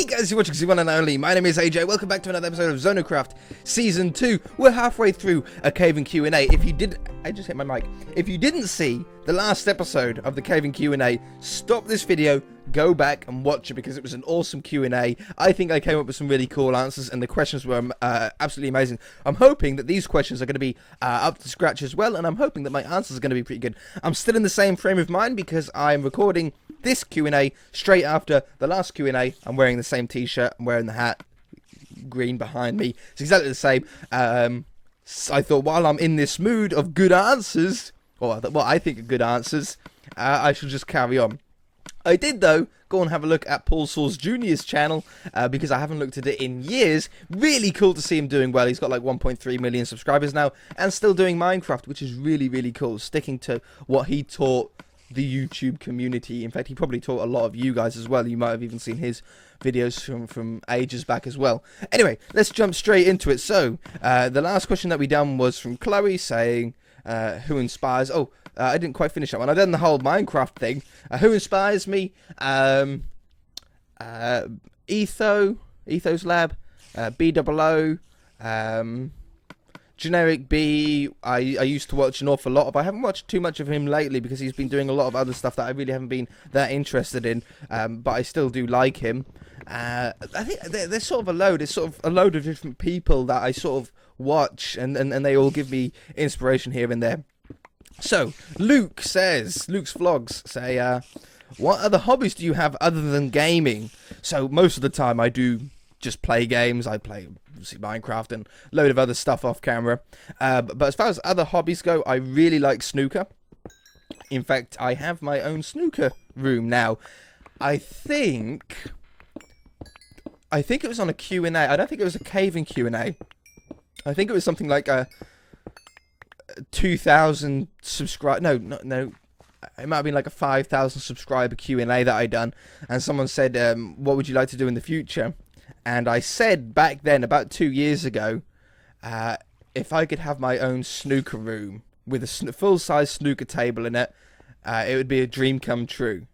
guys, you're watching the one and only. My name is AJ. Welcome back to another episode of ZONOCraft Season 2. We're halfway through a cave and Q&A. If you did, I just hit my mic. If you didn't see the last episode of the cave and Q&A, stop this video, go back and watch it because it was an awesome Q&A. I think I came up with some really cool answers and the questions were absolutely amazing. I'm hoping that these questions are going to be up to scratch as well, and I'm hoping that my answers are going to be pretty good. I'm still in the same frame of mind because I'm recording this Q&A straight after the last Q&A. I'm wearing the same t-shirt, I'm wearing the hat, green behind me. It's exactly the same. So I thought while I'm in this mood of good answers, or what I think are good answers, I should just carry on. I did, though, go and have a look at Paul Sauce Jr.'s channel, because I haven't looked at it in years. Really cool to see him doing well. He's got like 1.3 million subscribers now, and still doing Minecraft, which is really, really cool. Sticking to what he taught the YouTube community. In fact, he probably taught a lot of you guys as well. You might have even seen his videos from ages back as well. Anyway, let's jump straight into it. So, the last question that we done was from Chloe saying, who inspires... Oh, I didn't quite finish that one. I done the whole Minecraft thing. Who inspires me? Ethos Lab, BOO, Generic B, I used to watch an awful lot of. I haven't watched too much of him lately because he's been doing a lot of other stuff that I really haven't been that interested in, but I still do like him. I think there's sort of a load. It's sort of a load of different people that I sort of watch, and they all give me inspiration here and there. So, Luke's vlogs say, what other hobbies do you have other than gaming? So, most of the time I do just play games. I play Minecraft and a load of other stuff off camera. But as far as other hobbies go, I really like snooker. In fact, I have my own snooker room now. I think it was on a Q&A. I don't think it was a caving Q&A. I think it was something like a 2,000 subscribe. No. It might have been like a 5,000 subscriber Q&A that I done, and someone said, "What would you like to do in the future?" And I said back then, about 2 years ago, if I could have my own snooker room with a full-size snooker table in it, it would be a dream come true.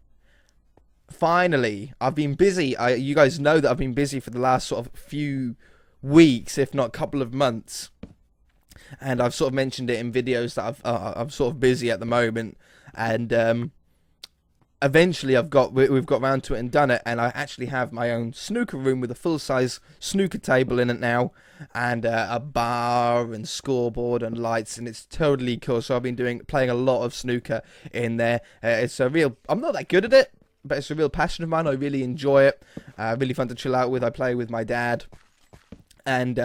Finally, I've been busy. You guys know that I've been busy for the last sort of few weeks, if not couple of months. And I've sort of mentioned it in videos that I'm sort of busy at the moment. And eventually we've got round to it and done it, and I actually have my own snooker room with a full-size snooker table in it now, and a bar and scoreboard and lights, and it's totally cool. So I've been playing a lot of snooker in there. It's a real... I'm not that good at it, but it's a real passion of mine. I really enjoy it. Really fun to chill out with. I play with my dad, and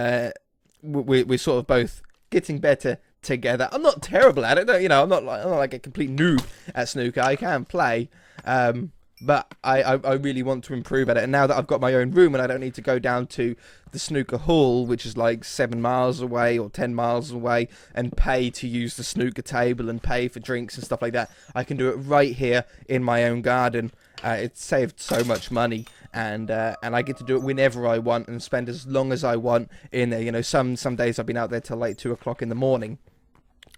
we're sort of both getting better together. I'm not terrible at it, you know. I'm not like a complete noob at snooker. I can play, but I really want to improve at it. And now that I've got my own room and I don't need to go down to the snooker hall, which is like 7 miles away or 10 miles away, and pay to use the snooker table and pay for drinks and stuff like that, I can do it right here in my own garden. It's saved so much money, and I get to do it whenever I want and spend as long as I want in there. You know, some days I've been out there till like 2 o'clock in the morning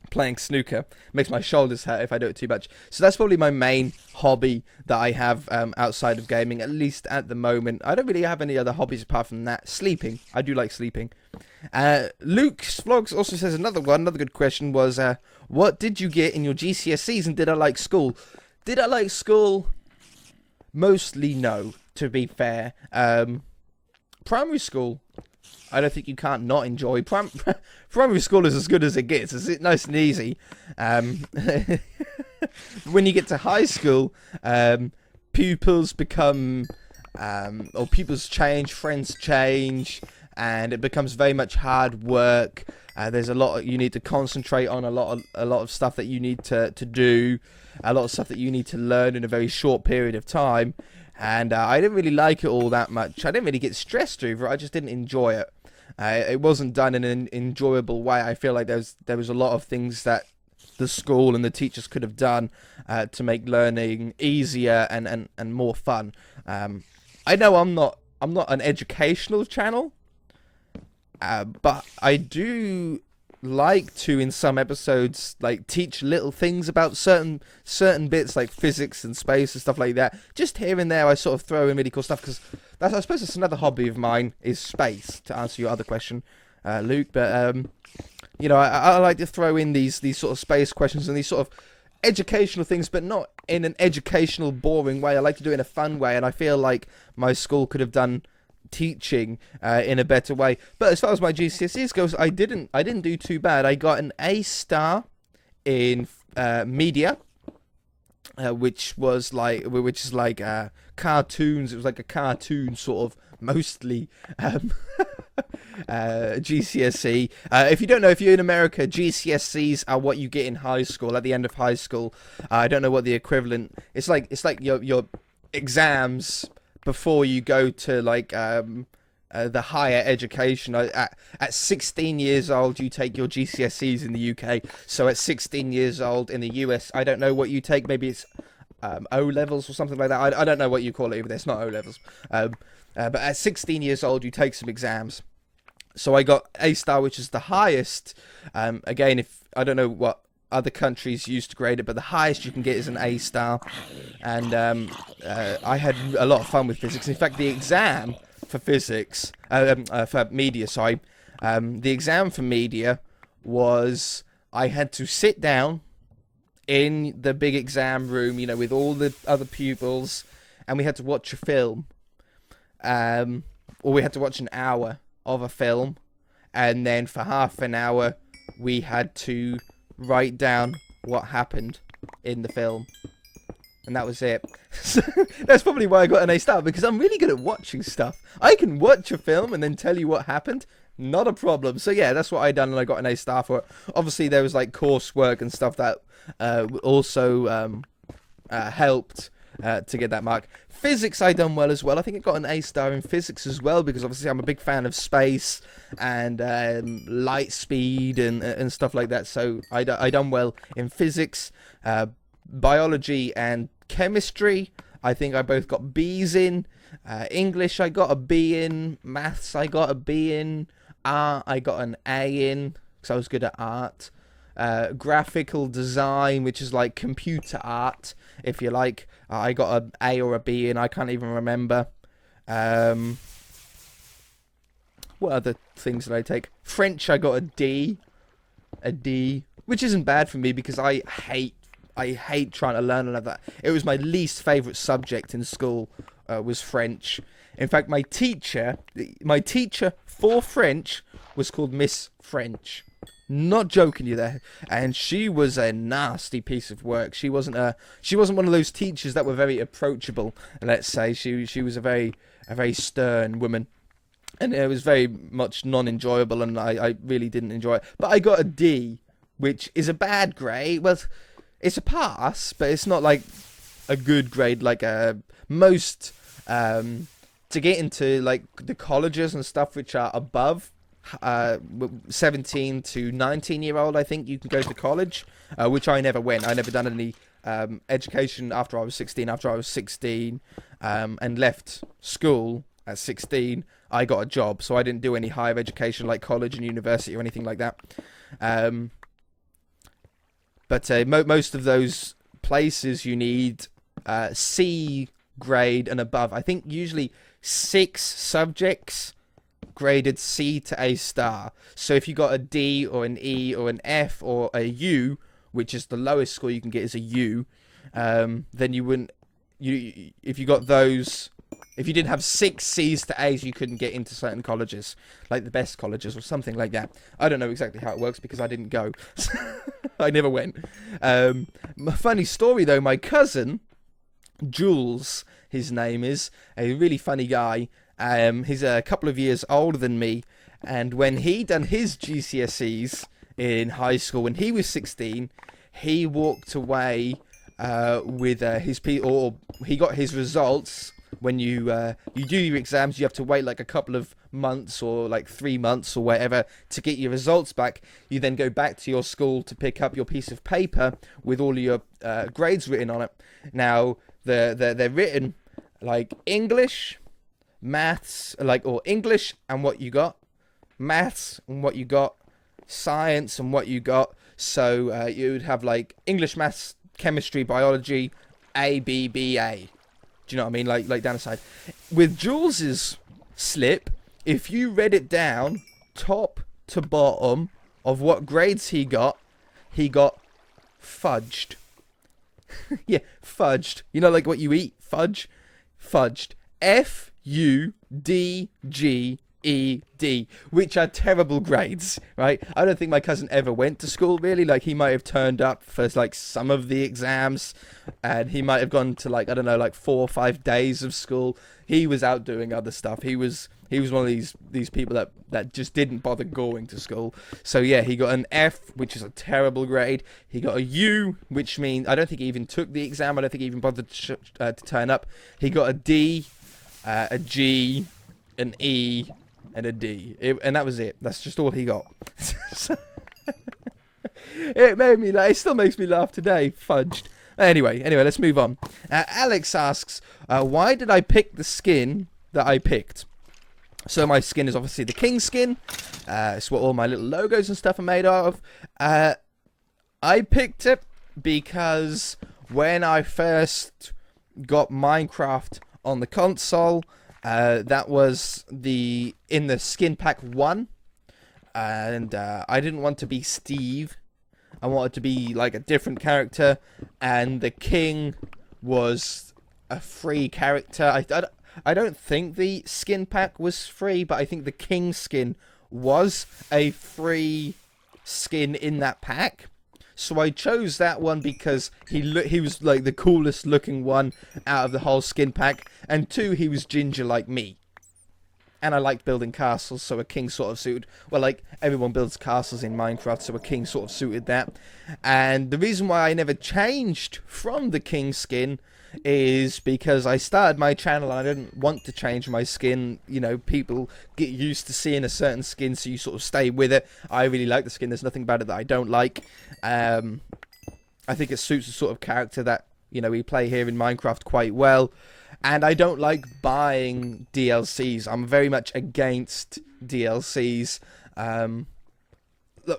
playing snooker. Makes my shoulders hurt if I do it too much. So that's probably my main hobby that I have outside of gaming, at least at the moment. I don't really have any other hobbies apart from that. Sleeping. I do like sleeping. Luke's vlogs also says another good question was, what did you get in your GCSEs, and did I like school? Did I like school? Mostly no, to be fair. Primary school, I don't think you can't not enjoy. Primary school is as good as it gets. It's nice and easy. When you get to high school, pupils become, or pupils change, friends change, and it becomes very much hard work. There's a lot you need to concentrate on, a lot of stuff that you need to do, a lot of stuff that you need to learn in a very short period of time. And I didn't really like it all that much. I didn't really get stressed over it. I just didn't enjoy it. It wasn't done in an enjoyable way. I feel like there was a lot of things that the school and the teachers could have done to make learning easier and more fun. I know I'm not an educational channel, but I do like to, in some episodes, like teach little things about certain bits like physics and space and stuff like that. Just here and there, I sort of throw in really cool stuff because I suppose that's another hobby of mine is space. To answer your other question, Luke, but you know, I like to throw in these sort of space questions and these sort of educational things, but not in an educational, boring way. I like to do it in a fun way, and I feel like my school could have done teaching in a better way. But as far as my GCSEs goes, I didn't do too bad. I got an A star in media, which is like cartoons. It was like a cartoon sort of mostly GCSE. If you don't know, if you're in America, GCSEs are what you get in high school at the end of high school. I don't know what the equivalent. It's like your exams before you go to like the higher education. At 16 years old, you take your GCSEs in the UK. So at 16 years old in the US, I don't know what you take. Maybe it's O levels or something like that. I don't know what you call it either. It's not O levels. But at 16 years old, you take some exams. So I got A star, which is the highest. Again, if I don't know what other countries used to grade it, but the highest you can get is an A star. And I had a lot of fun with physics. In fact, the exam for physics, for media, sorry, the exam for media was I had to sit down in the big exam room, you know, with all the other pupils, and we had to watch a film, or we had to watch an hour of a film, and then for half an hour we had to write down what happened in the film, and that was it. So that's probably why I got an A star, because I'm really good at watching stuff. I can watch a film and then tell you what happened, not a problem. So yeah, that's what I done, and I got an A star for it. Obviously there was like coursework and stuff that also helped to get that mark. Physics I done well as well. I think I got an A star in physics as well, because obviously I'm a big fan of space and light speed and stuff like that. So I done well in physics. Biology and chemistry, I think I both got B's in. English I got a B in. Maths I got a B in. Art I got an A in, because I was good at art. Graphical design, which is like computer art, if you like, I got an A or a B in. I can't even remember. What other things did I take? French I got a D, which isn't bad for me, because I hate trying to learn another. It was my least favourite subject in school, was French. In fact, my teacher for French was called Miss French. Not joking you there. And she was a nasty piece of work. She wasn't one of those teachers that were very approachable, let's say. She was a very stern woman. And it was very much non-enjoyable, and I really didn't enjoy it. But I got a D, which is a bad grade. Well, it's a pass, but it's not like a good grade. Like most to get into like the colleges and stuff which are above 17 to 19-year-old, I think you can go to college, which I never went. I never done any education after I was 16. After I was 16 and left school at 16, I got a job, so I didn't do any higher education like college and university or anything like that. But most of those places you need C grade and above. I think usually 6 subjects graded C to A star. So if you got a D or an E or an F or a U, which is the lowest score you can get is a U, then you wouldn't. If you got those, if you didn't have 6 C's to A's, you couldn't get into certain colleges, like the best colleges or something like that. I don't know exactly how it works because I didn't go. I never went. Funny story though, my cousin, Jules, his name is, a really funny guy. He's a couple of years older than me, and when he done his GCSEs in high school, when he was 16, he walked away with his or he got his results. When you do your exams, you have to wait like a couple of months or like 3 months or whatever to get your results back. You then go back to your school to pick up your piece of paper with all of your grades written on it. Now they're written like English, maths, like, or English and what you got, maths and what you got, science and what you got. So you'd have like English, maths, chemistry, biology, A, B, B, A. Do you know what I mean? Like down the side. With Jules's slip, if you read it down top to bottom of what grades he got fudged. Yeah, fudged. You know, like what you eat? Fudge? Fudged. F-U-D-G-E-D, which are terrible grades, right? I don't think my cousin ever went to school, really. Like, he might have turned up for, like, some of the exams, and he might have gone to, like, I don't know, like 4 or 5 days of school. He was out doing other stuff. He was one of these people that just didn't bother going to school. So yeah, he got an F, which is a terrible grade. He got a U, which means I don't think he even took the exam. I don't think he even bothered to turn up. He got a D, a G, an E, and a D, and that was it. That's just all he got. It still makes me laugh today. Fudged. Anyway, let's move on. Alex asks, why did I pick the skin that I picked? So my skin is obviously the king skin. It's what all my little logos and stuff are made of. I picked it because when I first got Minecraft on the console, that was in the skin pack 1. And I didn't want to be Steve. I wanted to be like a different character. And the king was a free character. I don't think the skin pack was free, but I think the king skin was a free skin in that pack. So I chose that one because he was like the coolest looking one out of the whole skin pack. And 2, he was ginger like me. And I liked building castles, so a king sort of suited. Well, like, everyone builds castles in Minecraft, so a king sort of suited that. And the reason why I never changed from the king skin is because I started my channel and I didn't want to change my skin. You know, people get used to seeing a certain skin, so you sort of stay with it. I really like the skin. There's nothing about it that I don't like. I think it suits the sort of character that, you know, we play here in Minecraft quite well. And I don't like buying DLCs. I'm very much against DLCs.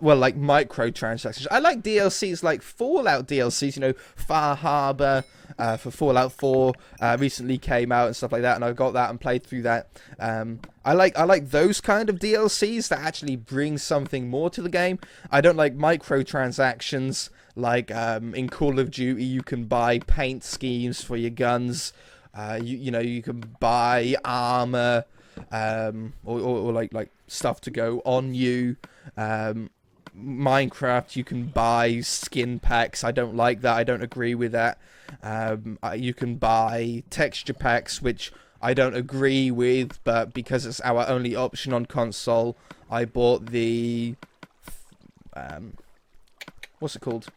Well, like microtransactions. I like DLCs like Fallout DLCs, you know, Far Harbor for Fallout 4 recently came out and stuff like that, and I got that and played through that. I like those kind of DLCs that actually bring something more to the game. I don't like microtransactions like in Call of Duty. You can buy paint schemes for your guns. You know, you can buy armor or like stuff to go on you. Minecraft, you can buy skin packs. I don't like that. I don't agree with that. You can buy texture packs, which I don't agree with, but because it's our only option on console, I bought the what's it called?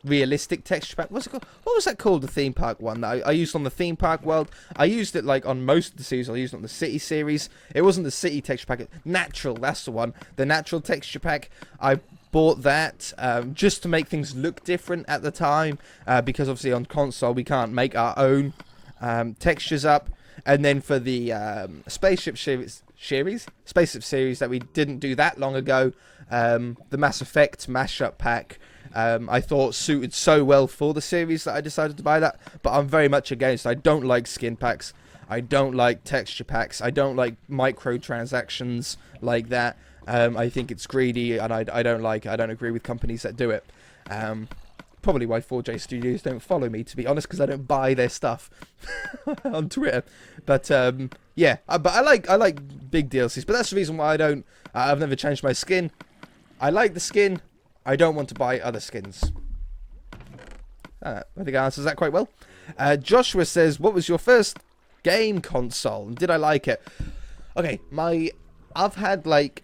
Realistic texture pack. What's it called? What was that called? The theme park one that I used on the theme park world. I used it like on most of the series. I used it on the city series. It wasn't the city texture pack. Natural, that's the one. The natural texture pack. I bought that just to make things look different at the time, because obviously on console we can't make our own textures up. And then for the spaceship series that we didn't do that long ago, the Mass Effect mashup pack, I thought suited so well for the series that I decided to buy that. But I'm very much against. I don't like skin packs. I don't like texture packs. I don't like microtransactions like that. I think it's greedy, and I don't like it. I don't agree with companies that do it. Probably why 4J Studios don't follow me, to be honest, because I don't buy their stuff on Twitter. But yeah, but I like big DLCs. But that's the reason why I've never changed my skin. I like the skin. I don't want to buy other skins. I think I answers that quite well. Joshua says, what was your first game console and did I like it? Okay, I've had like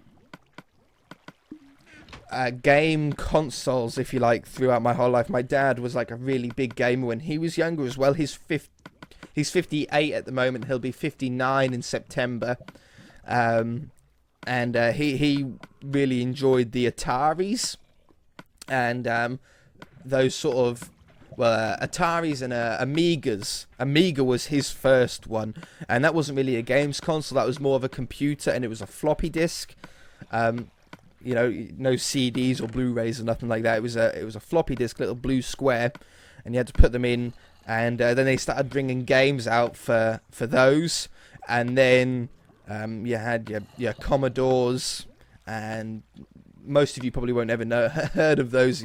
game consoles, if you like, throughout my whole life. My dad was like a really big gamer when he was younger as well. He's 58 at the moment. He'll be 59 in September. And he really enjoyed the Ataris and those sort of Ataris and Amigas. Amiga was his first one, and that wasn't really a games console. That was more of a computer, and it was a floppy disk. you know, no CDs or Blu-rays or nothing like that. It was a floppy disk, little blue square, and you had to put them in. And then they started bringing games out for those, and then you had your Commodores, and most of you probably won't ever heard of those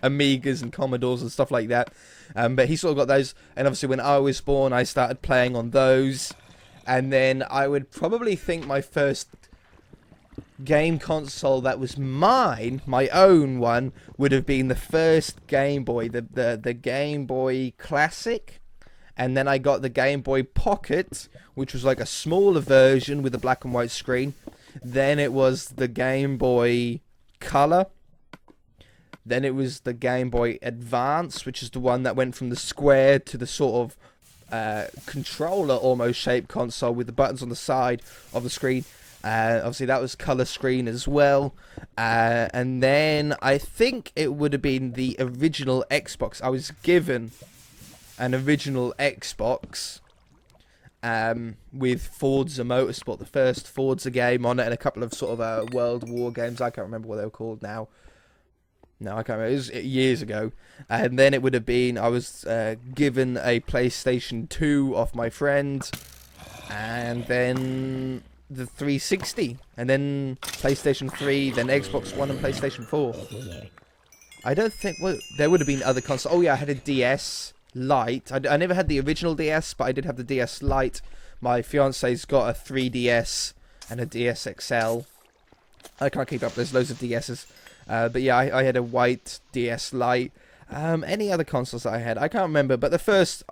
Amigas and Commodores and stuff like that. But he sort of got those, and obviously when I was born, I started playing on those. And then I would probably think my first game console that was mine, my own one, would have been the first Game Boy, the Game Boy Classic. And then I got the Game Boy Pocket, which was like a smaller version with a black and white screen. Then it was the Game Boy Color. Then it was the Game Boy Advance, which is the one that went from the square to the sort of controller almost shaped console with the buttons on the side of the screen. Obviously that was color screen as well. And then I think it would have been the original Xbox. I was given an original Xbox with Forza Motorsport, the first Forza game on it, and a couple of sort of World War games. I can't remember what they were called now. No, I can't remember. It was years ago. And then it would have been, I was given a PlayStation 2 off my friend. And then the 360. And then PlayStation 3, then Xbox One and PlayStation 4. I don't think, well, there would have been other consoles. Oh yeah, I had a DS Lite. I never had the original DS, but I did have the DS Lite. My fiance's got a 3DS and a DS XL. I can't keep up, there's loads of DS's. But yeah, I had a white DS Lite. Any other consoles that I had, I can't remember. But the first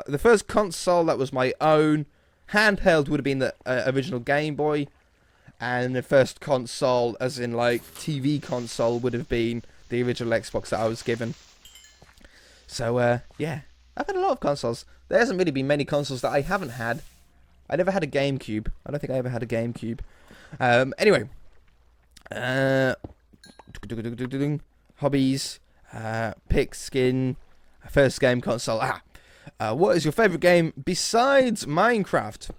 console that was my own handheld would have been the original Game Boy, and the first console, as in like TV console, would have been the original Xbox that I was given. So yeah, I've had a lot of consoles. There hasn't really been many consoles that I haven't had. I never had a GameCube. I don't think I ever had a GameCube. Anyway. Hobbies, pick skin, first game console. What is your favourite game besides Minecraft?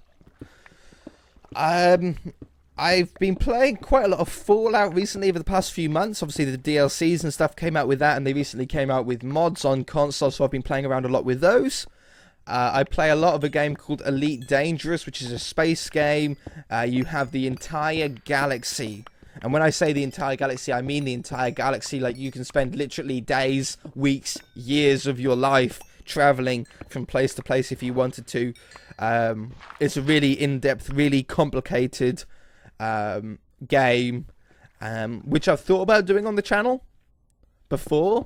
I've been playing quite a lot of Fallout recently over the past few months. Obviously the DLCs and stuff came out with that, and they recently came out with mods on console, so I've been playing around a lot with those. I play a lot of a game called Elite Dangerous, which is a space game. You have the entire galaxy. And when I say the entire galaxy, I mean the entire galaxy. Like, you can spend literally days, weeks, years of your life traveling from place to place if you wanted to. It's a really in-depth, really complicated game, which I've thought about doing on the channel before.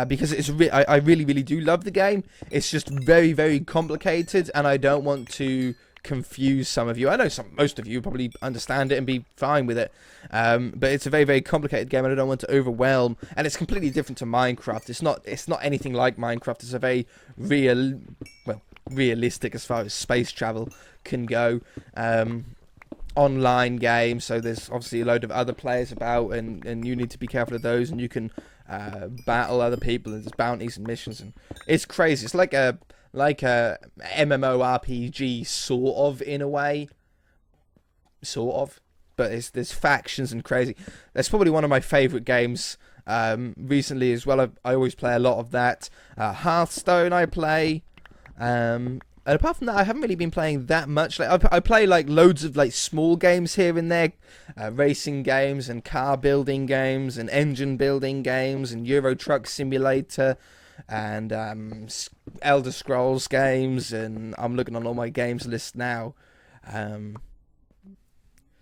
Because it's I really, really do love the game. It's just very, very complicated, and I don't want to confuse some of you. I know most of you probably understand it and be fine with it, but it's a very, very complicated game, and I don't want to overwhelm. And it's completely different to Minecraft. It's not anything like Minecraft. It's a very realistic as far as space travel can go. Online game, so there's obviously a load of other players about, and you need to be careful of those, and you can battle other people, and there's bounties and missions, and it's crazy. It's like a MMORPG sort of, in a way, but there's factions and crazy. That's probably one of my favourite games recently as well. I always play a lot of that. Hearthstone I play, and apart from that, I haven't really been playing that much. Like, I play like loads of like small games here and there, racing games and car building games and engine building games and Euro Truck Simulator and Elder Scrolls games. And I'm looking on all my games list now.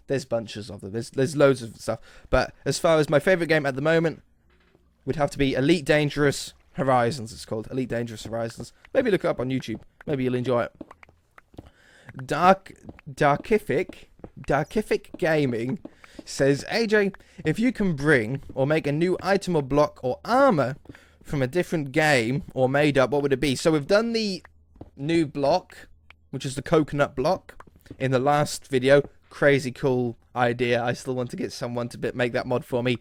There's bunches of them. There's loads of stuff. But as far as my favourite game at the moment would have to be Elite Dangerous Horizons. It's called Elite Dangerous Horizons. Maybe look it up on YouTube. Maybe you'll enjoy it. Darkific Gaming says, AJ, if you can bring or make a new item or block or armor from a different game or made up, what would it be? So we've done the new block, which is the coconut block, in the last video. Crazy cool idea. I still want to get someone to make that mod for me.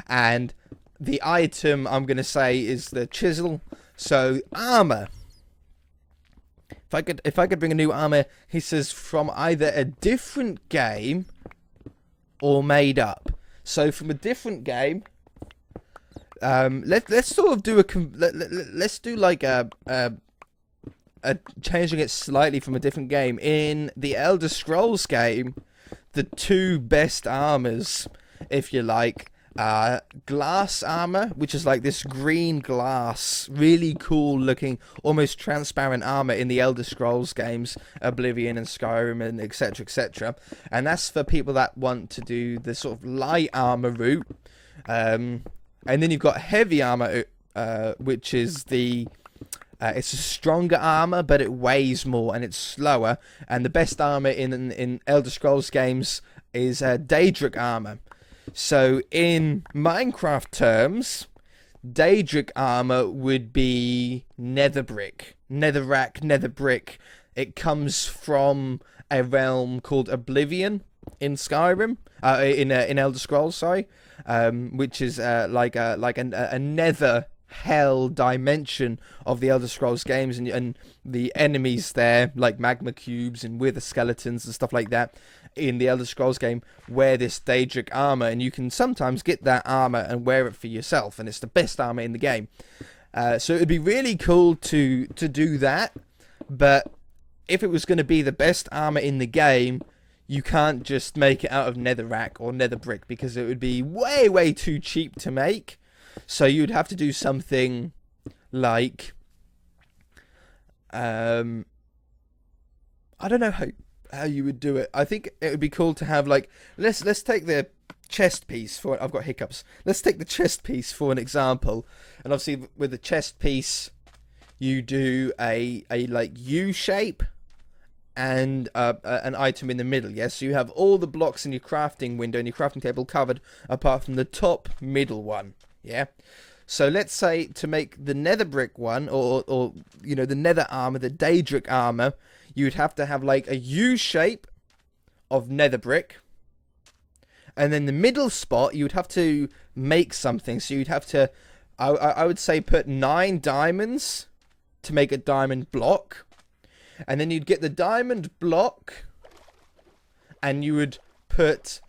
And the item I'm going to say is the chisel. So armor. If I could bring a new armor, he says, from either a different game or made up. So from a different game, let's sort of do let's do like a changing it slightly from a different game. In the Elder Scrolls game, the two best armors, if you like, glass armor, which is like this green glass, really cool looking, almost transparent armor in the Elder Scrolls games, Oblivion and Skyrim and etc, etc. And that's for people that want to do the sort of light armor route. And then you've got heavy armor, which is it's a stronger armor, but it weighs more and it's slower. And the best armor in Elder Scrolls games is Daedric armor. So in Minecraft terms, Daedric armor would be netherbrick, netherrack, netherbrick. It comes from a realm called Oblivion in Skyrim, in Elder Scrolls, sorry, which is like a nether hell dimension of the Elder Scrolls games, and the enemies there, like magma cubes and wither skeletons and stuff like that, in the Elder Scrolls game, wear this Daedric armor, and you can sometimes get that armor and wear it for yourself, and it's the best armor in the game. So it would be really cool to do that, but if it was going to be the best armor in the game, you can't just make it out of netherrack or netherbrick, because it would be way too cheap to make. So you'd have to do something like, I don't know how you would do it. I think it would be cool to have, like, let's take the chest piece for, I've got hiccups. Let's take the chest piece for an example. And obviously with the chest piece, you do a like U shape and an item in the middle. Yes, so you have all the blocks in your crafting window and your crafting table covered apart from the top middle one. Yeah, so let's say to make the nether brick one, or you know, the nether armor, the Daedric armor, you'd have to have like a U shape of nether brick, and then the middle spot you'd have to make something. So you'd have to, I would say, put 9 diamonds to make a diamond block, and then you'd get the diamond block, and you would put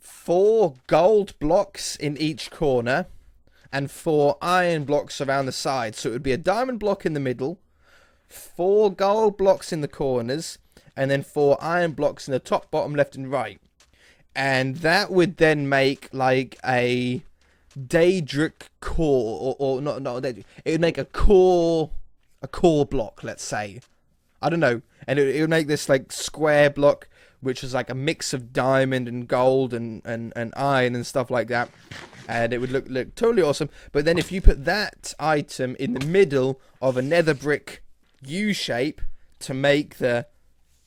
4 gold blocks in each corner and 4 iron blocks around the side. So it would be a diamond block in the middle, 4 gold blocks in the corners, and then 4 iron blocks in the top, bottom, left and right. And that would then make like a Daedric core, or not Daedric. It would make a core block, let's say. I don't know. And it would make this like square block, which is like a mix of diamond and gold and iron and stuff like that. And it would look totally awesome. But then if you put that item in the middle of a nether brick U shape to make the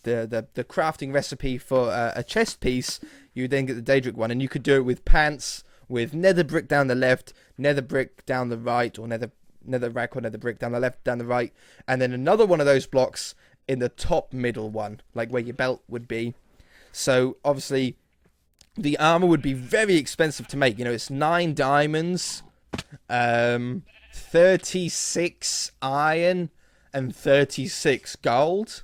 crafting recipe for a chest piece, you then get the Daedric one. And you could do it with pants, with nether brick down the left, nether brick down the right, or nether rack or nether brick down the left, down the right. And then another one of those blocks in the top middle one, like where your belt would be. So obviously the armor would be very expensive to make. You know, it's 9 diamonds, 36 iron, and 36 gold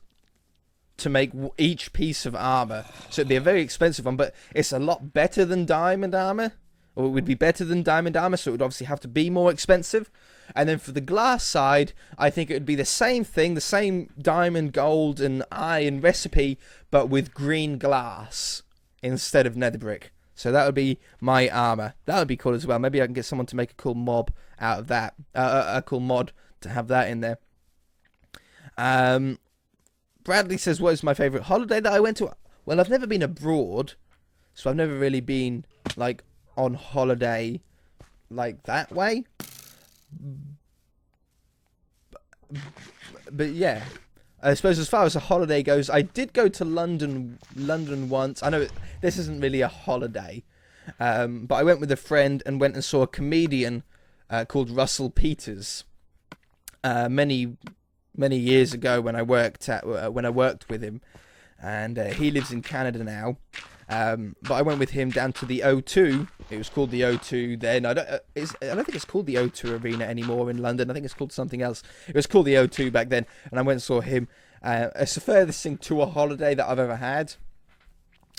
to make each piece of armor. So it'd be a very expensive one, but it's a lot better than diamond armor, or it would be better than diamond armor, so it would obviously have to be more expensive. And then for the glass side, I think it would be the same thing, the same diamond, gold, and iron recipe, but with green glass instead of nether brick. So that would be my armor. That would be cool as well. Maybe I can get someone to make a cool mob out of that. A cool mod to have that in there. Bradley says, what is my favourite holiday that I went to? Well, I've never been abroad, so I've never really been, like, on holiday like that way. But yeah, I suppose as far as a holiday goes, I did go to London once. I know this isn't really a holiday, but I went with a friend and went and saw a comedian called Russell Peters many years ago when I worked with him, and he lives in Canada now. But I went with him down to the O2. It was called the O2 then. I don't think it's called the O2 Arena anymore in London. I think it's called something else. It was called the O2 back then, and I went and saw him. It's the furthest thing to a holiday that I've ever had.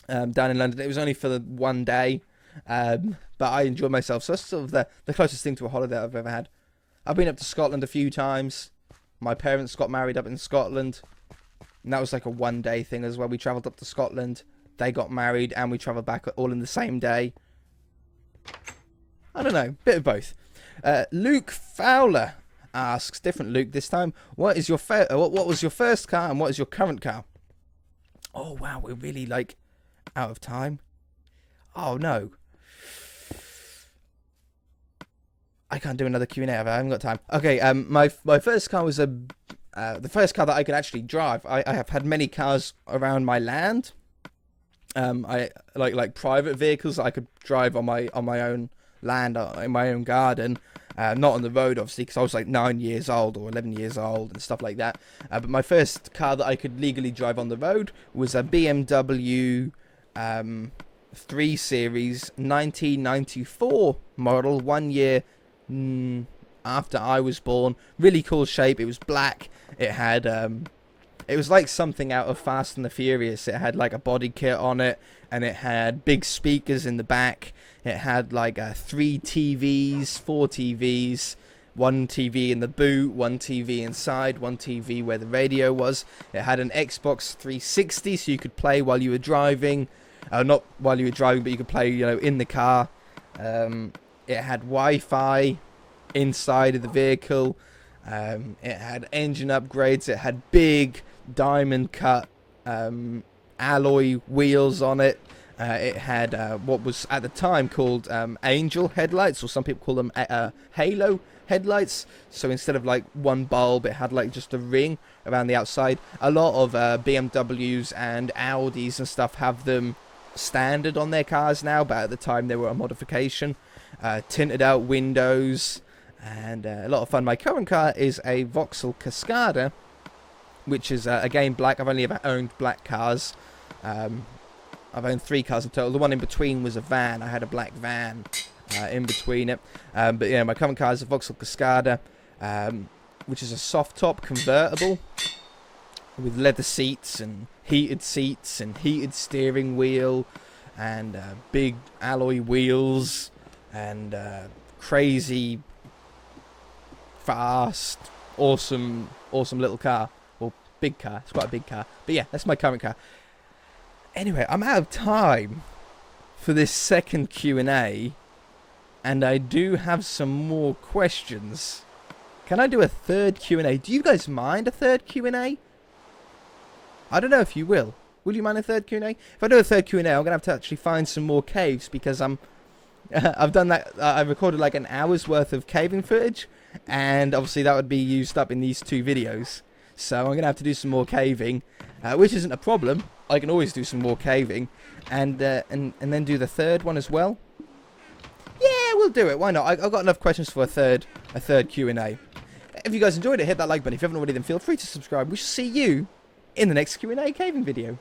down in London. It was only for the one day, but I enjoyed myself. So that's sort of the closest thing to a holiday I've ever had. I've been up to Scotland a few times. My parents got married up in Scotland, and that was like a one-day thing as well. We travelled up to Scotland, they got married, and we travelled back all in the same day. I don't know, bit of both. Luke Fowler asks, different Luke this time, what is your what was your first car and what is your current car? Oh wow, we're really like out of time. Oh no, I can't do another Q&A. I haven't got time. Okay, my first car was the first car that I could actually drive. I have had many cars around my land. I like private vehicles that I could drive on my own land, in my own garden, not on the road obviously, because I was like 9 years old or 11 years old and stuff like that. But my first car that I could legally drive on the road was a BMW 3 Series 1994 model, 1 year after I was born. Really cool shape. It was black. It had it was like something out of Fast and the Furious. It had like a body kit on it, and it had big speakers in the back. It had like 3 TVs, 4 TVs, 1 TV in the boot, 1 TV inside, 1 TV where the radio was. It had an Xbox 360, so you could play while you were driving. Not while you were driving, but you could play, you know, in the car. It had Wi-Fi inside of the vehicle. It had engine upgrades. It had big diamond cut alloy wheels on it. It had what was at the time called angel headlights, or some people call them halo headlights. So instead of like one bulb, it had like just a ring around the outside. A lot of BMWs and Audis and stuff have them standard on their cars now, but at the time they were a modification. Tinted out windows, and a lot of fun. My current car is a Vauxhall Cascada, which is again black. I've only ever owned black cars. I've owned 3 cars in total. The one in between was a van. I had a black van in between it. But yeah, my current car is a Vauxhall Cascada, which is a soft top convertible with leather seats and heated steering wheel and big alloy wheels and crazy fast awesome little car. Well, big car. It's quite a big car. But yeah, that's my current car. Anyway, I'm out of time for this second Q&A, and I do have some more questions. Can I do a third Q&A? Do you guys mind a third Q&A? I don't know if you will. Will you mind a third Q&A? If I do a third Q&A, I'm going to have to actually find some more caves, because I've done that. I recorded like an hour's worth of caving footage, and obviously that would be used up in these 2 videos. So I'm going to have to do some more caving, which isn't a problem. I can always do some more caving, and then do the third one as well. Yeah, we'll do it. Why not? I've got enough questions for a third Q&A. If you guys enjoyed it, hit that like button. If you haven't already, then feel free to subscribe. We shall see you in the next Q&A caving video.